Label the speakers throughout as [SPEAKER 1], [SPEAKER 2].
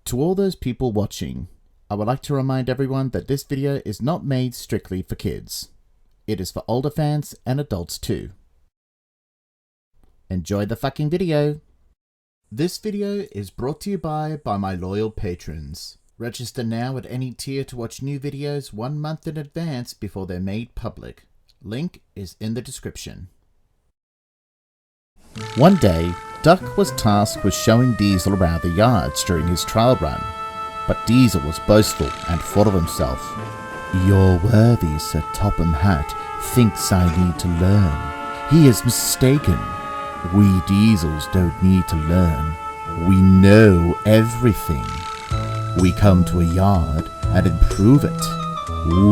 [SPEAKER 1] To all those people watching, I would like to remind everyone that this video is not made strictly for kids. It is for older fans and adults too. Enjoy the fucking video! This video is brought to you by my loyal patrons. Register now at any tier to watch new videos 1 month in advance before they're made public. Link is in the description. One day, Duck was tasked with showing Diesel around the yards during his trial run. But Diesel was boastful and full of himself. "Your worthy Sir Topham Hatt thinks I need to learn. He is mistaken. We Diesels don't need to learn. We know everything. We come to a yard and improve it.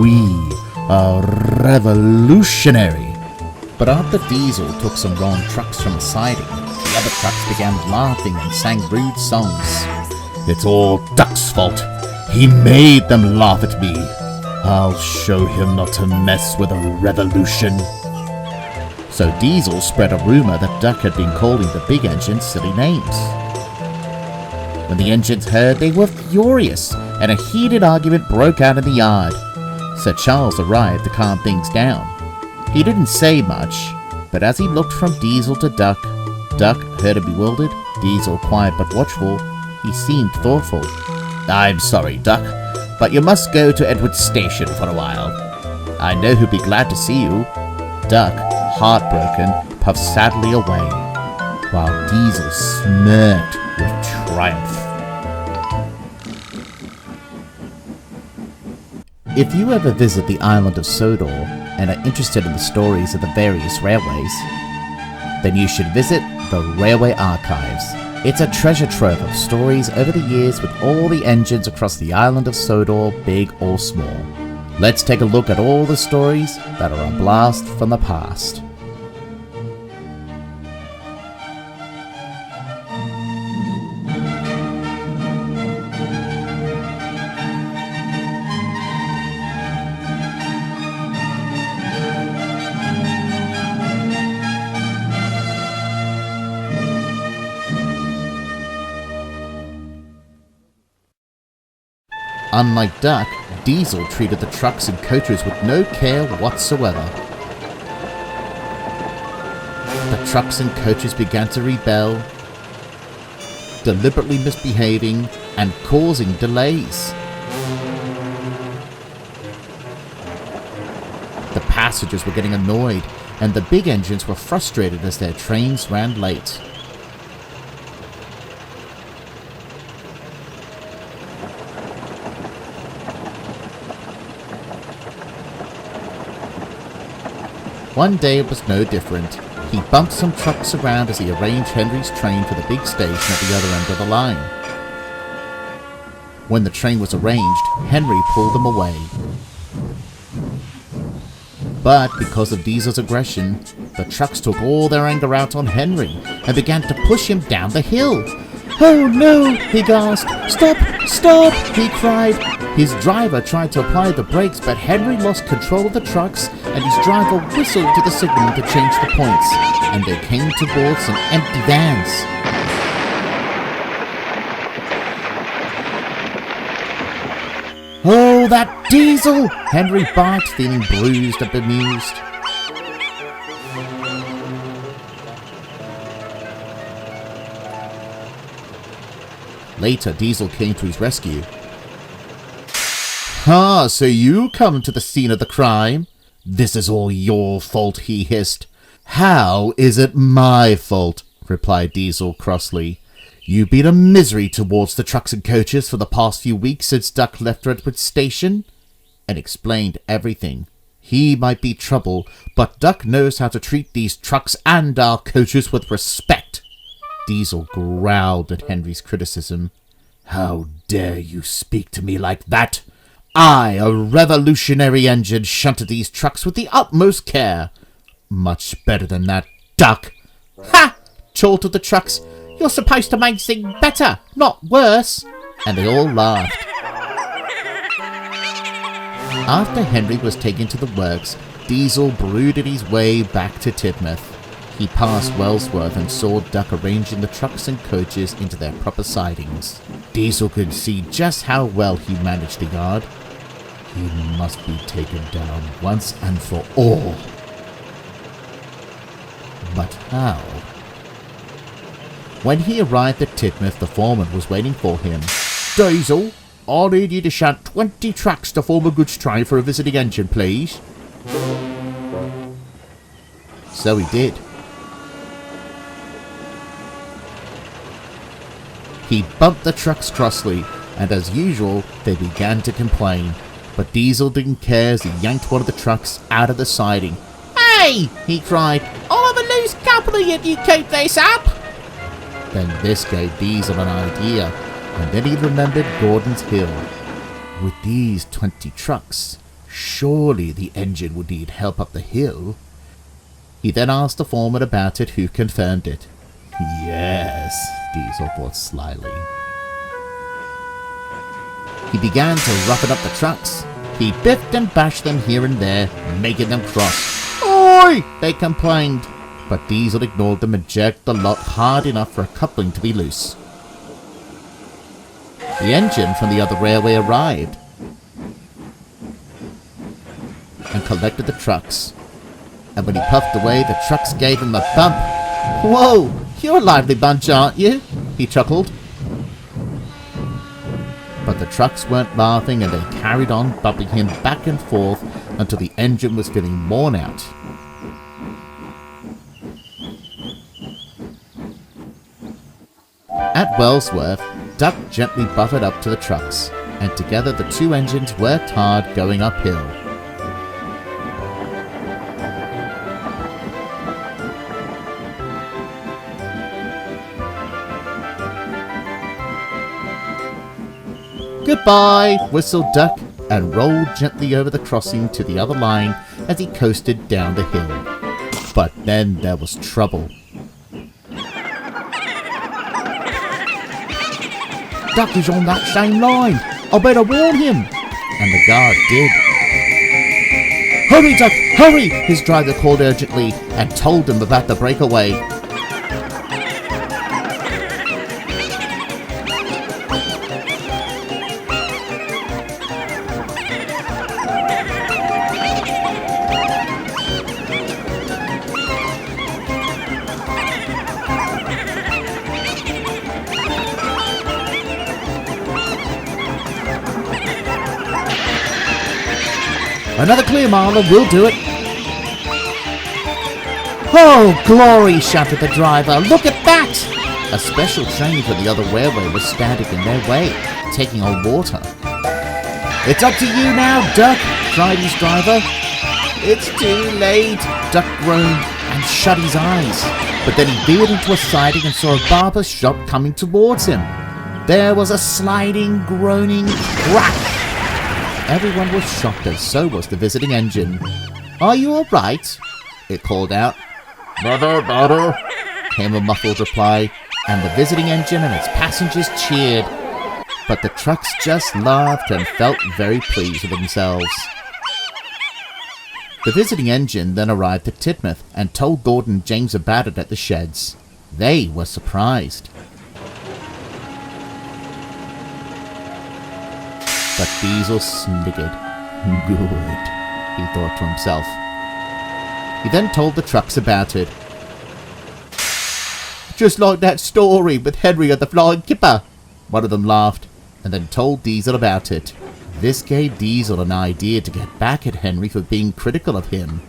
[SPEAKER 1] We are revolutionary." But after Diesel took some wrong trucks from a siding, the other trucks began laughing and sang rude songs. "It's all Duck's fault. He made them laugh at me. I'll show him not to mess with a revolution." So Diesel spread a rumor that Duck had been calling the big engines silly names. When the engines heard, they were furious, and a heated argument broke out in the yard. Sir Charles arrived to calm things down. He didn't say much, but as he looked from Diesel to Duck, Duck heard him bewildered, Diesel quiet but watchful. He seemed thoughtful. "I'm sorry, Duck, but you must go to Edward's station for a while. I know he'll be glad to see you." Duck, heartbroken, puffed sadly away, while Diesel smirked with triumph. If you ever visit the island of Sodor and are interested in the stories of the various railways, then you should visit the Railway Archives. It's a treasure trove of stories over the years with all the engines across the island of Sodor, big or small. Let's take a look at all the stories that are a blast from the past. Unlike Duck, Diesel treated the trucks and coaches with no care whatsoever. The trucks and coaches began to rebel, deliberately misbehaving and causing delays. The passengers were getting annoyed, and the big engines were frustrated as their trains ran late. One day it was no different. He bumped some trucks around as he arranged Henry's train for the big station at the other end of the line. When the train was arranged, Henry pulled them away. But because of Diesel's aggression, the trucks took all their anger out on Henry and began to push him down the hill. "Oh no!" he gasped. "Stop! Stop!" he cried. His driver tried to apply the brakes, but Henry lost control of the trucks, and his driver whistled to the signal to change the points, and they came towards some empty vans. "Oh, that Diesel!" Henry barked, feeling bruised and bemused. Later, Diesel came to his rescue. "Ah, so you come to the scene of the crime? This is all your fault," he hissed. "How is it my fault?" replied Diesel crossly. "You've been a misery towards the trucks and coaches for the past few weeks since Duck left Redwood Station," and explained everything. He might be trouble, but Duck knows how to treat these trucks and our coaches with respect. Diesel growled at Henry's criticism. "How dare you speak to me like that? I, a revolutionary engine, shunted these trucks with the utmost care. Much better than that, Duck." "Ha!" chortled the trucks. "You're supposed to make things better, not worse." And they all laughed. After Henry was taken to the works, Diesel brooded his way back to Tidmouth. He passed Wellsworth and saw Duck arranging the trucks and coaches into their proper sidings. Diesel could see just how well he managed the yard. He must be taken down once and for all. But how? When he arrived at Tidmouth, the foreman was waiting for him. Diesel, I need you to shunt 20 trucks to form a goods train for a visiting engine, please. So he did. He bumped the trucks crossly, and as usual, they began to complain. But Diesel didn't care as he yanked one of the trucks out of the siding. Hey! He cried. I'll have a loose couple if you keep this up! Then this gave Diesel an idea, and then he remembered Gordon's Hill. With these 20 trucks, surely the engine would need help up the hill. He then asked the foreman about it, who confirmed it. Yes, Diesel thought slyly. He began to roughen up the trucks. He biffed and bashed them here and there, making them cross. Oi! They complained. But Diesel ignored them and jerked the lot hard enough for a coupling to be loose. The engine from the other railway arrived and collected the trucks. And when he puffed away, the trucks gave him a bump. Whoa! You're a lively bunch, aren't you? He chuckled. But the trucks weren't laughing, and they carried on bumping him back and forth until the engine was feeling worn out. At Wellsworth, Duck gently buffered up to the trucks, and together the two engines worked hard going uphill. Goodbye, whistled Duck, and rolled gently over the crossing to the other line as he coasted down the hill. But then there was trouble. Duck is on that same line. I better warn him. And the guard did. Hurry, Duck, hurry! His driver called urgently and told him about the breakaway. Another clear mile and we'll do it. Oh, glory, shouted the driver. Look at that! A special train for the other railway was standing in their way, taking on water. It's up to you now, Duck, cried his driver. It's too late, Duck groaned and shut his eyes. But then he veered into a siding and saw a barber's shop coming towards him. There was a sliding, groaning crash. Everyone was shocked, and so was the visiting engine. Are you all right? It called out. Brother, came a muffled reply, and the visiting engine and its passengers cheered. But the trucks just laughed and felt very pleased with themselves. The visiting engine then arrived at Tidmouth and told Gordon and James about it at the sheds. They were surprised. But Diesel sniggered. Good, he thought to himself. He then told the trucks about it. Just like that story with Henry of the Flying Kipper. One of them laughed, and then told Diesel about it. This gave Diesel an idea to get back at Henry for being critical of him.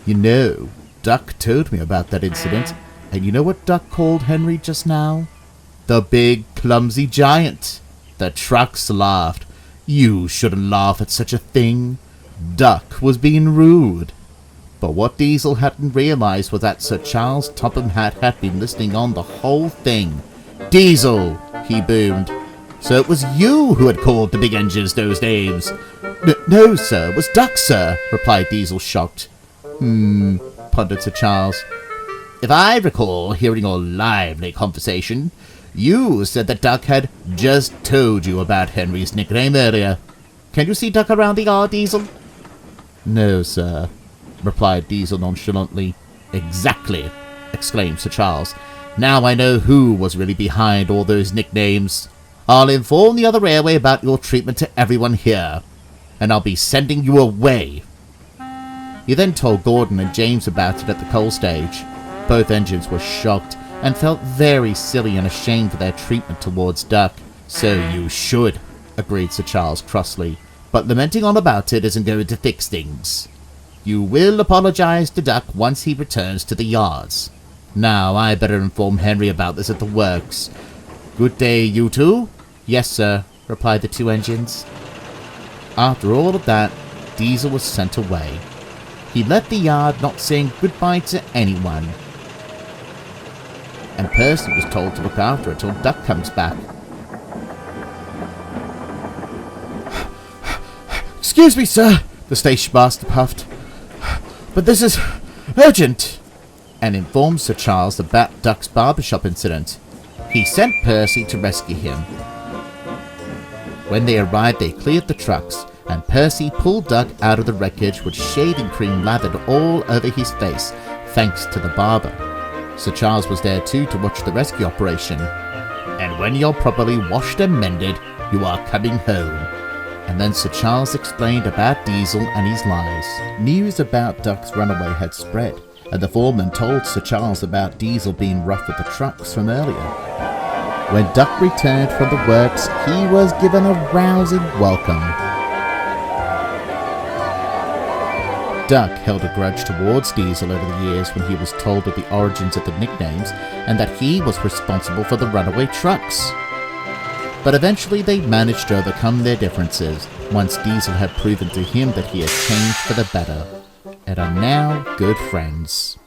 [SPEAKER 1] You know, Duck told me about that incident, and you know what Duck called Henry just now? The big, clumsy giant. The trucks laughed. You shouldn't laugh at such a thing. Duck was being rude. But what Diesel hadn't realized was that Sir Charles Topham Hatt had been listening on the whole thing. Diesel, he boomed. So it was you who had called the big engines those names? No, sir, it was Duck, sir, replied Diesel, shocked. Pondered Sir Charles. If I recall hearing your lively conversation, you said that Duck had just told you about Henry's nickname earlier. Can you see Duck around the yard, Diesel? No, sir, replied Diesel nonchalantly. Exactly, exclaimed Sir Charles. Now I know who was really behind all those nicknames. I'll inform the other railway about your treatment to everyone here, and I'll be sending you away." He then told Gordon and James about it at the coal stage. Both engines were shocked and felt very silly and ashamed for their treatment towards Duck. "So you should," agreed Sir Charles crossly, "but lamenting on about it isn't going to fix things. You will apologize to Duck once he returns to the yards. Now, I better inform Henry about this at the works. Good day, you two?" "Yes, sir," replied the two engines. After all of that, Diesel was sent away. He left the yard not saying goodbye to anyone. And Percy was told to look after it till Duck comes back. "Excuse me, sir," the station master puffed, "but this is urgent," and informed Sir Charles about Duck's barbershop incident. He sent Percy to rescue him. When they arrived, they cleared the trucks, and Percy pulled Duck out of the wreckage with shaving cream lathered all over his face, thanks to the barber. Sir Charles was there too to watch the rescue operation. "And when you're properly washed and mended, you are coming home." And then Sir Charles explained about Diesel and his lies. News about Duck's runaway had spread, and the foreman told Sir Charles about Diesel being rough with the trucks from earlier. When Duck returned from the works, he was given a rousing welcome. Duck held a grudge towards Diesel over the years when he was told of the origins of the nicknames and that he was responsible for the runaway trucks. But eventually they managed to overcome their differences once Diesel had proven to him that he had changed for the better, and are now good friends.